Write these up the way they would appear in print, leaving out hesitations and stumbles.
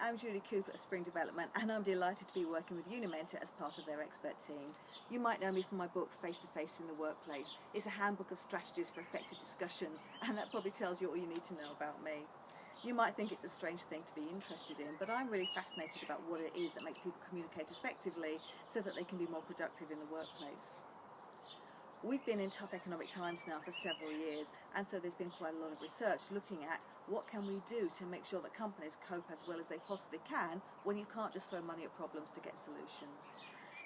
I'm Julie Cooper at Spring Development, and I'm delighted to be working with Unimenta as part of their expert team. You might know me from my book Face to Face in the Workplace. It's a handbook of strategies for effective discussions, and that probably tells you all you need to know about me. You might think it's a strange thing to be interested in, but I'm really fascinated about what it is that makes people communicate effectively so that they can be more productive in the workplace. We've been in tough economic times now for several years, and so there's been quite a lot of research looking at what can we do to make sure that companies cope as well as they possibly can when you can't just throw money at problems to get solutions.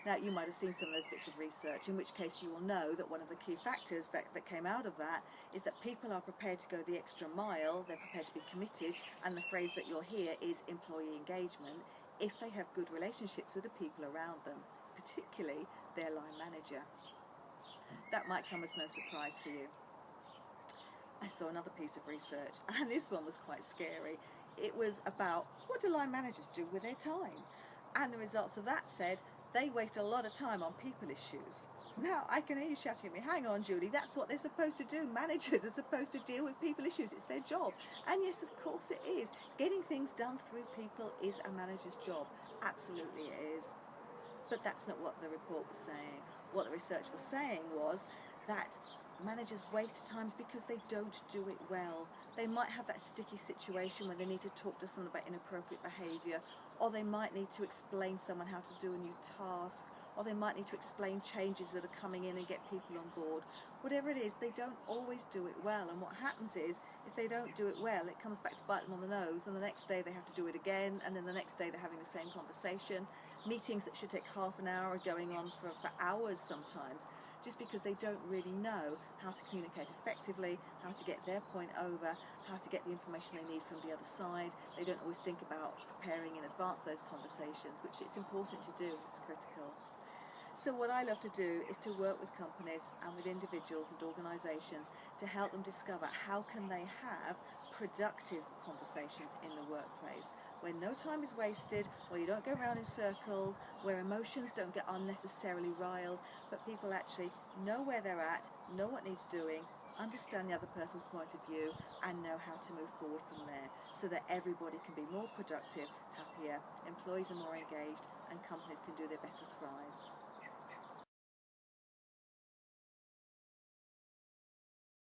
Now, you might have seen some of those bits of research, in which case you will know that one of the key factors that came out of that is that people are prepared to go the extra mile, they're prepared to be committed, and the phrase that you'll hear is employee engagement, if they have good relationships with the people around them, particularly their line manager. That might come as no surprise to you. I saw another piece of research, and this one was quite scary. It was about what do line managers do with their time? And the results of that said they waste a lot of time on people issues. Now, I can hear you shouting at me, hang on Julie, that's what they're supposed to do. Managers are supposed to deal with people issues, it's their job. And yes, of course it is. Getting things done through people is a manager's job. Absolutely it is. But that's not what the report was saying. What the research was saying was that managers waste times because they don't do it well. They might have that sticky situation where they need to talk to someone about inappropriate behaviour, or they might need to explain someone how to do a new task, or they might need to explain changes that are coming in and get people on board. Whatever it is, they don't always do it well, and what happens is, if they don't do it well, it comes back to bite them on the nose, and the next day they have to do it again, and then the next day they're having the same conversation. Meetings that should take half an hour are going on for hours sometimes, just because they don't really know how to communicate effectively, how to get their point over, how to get the information they need from the other side. They don't always think about preparing in advance those conversations, which it's important to do, it's critical. So what I love to do is to work with companies and with individuals and organisations to help them discover how can they have productive conversations in the workplace, where no time is wasted, where you don't go around in circles, where emotions don't get unnecessarily riled, but people actually know where they're at, know what needs doing, understand the other person's point of view, and know how to move forward from there, so that everybody can be more productive, happier, employees are more engaged, and companies can do their best to thrive.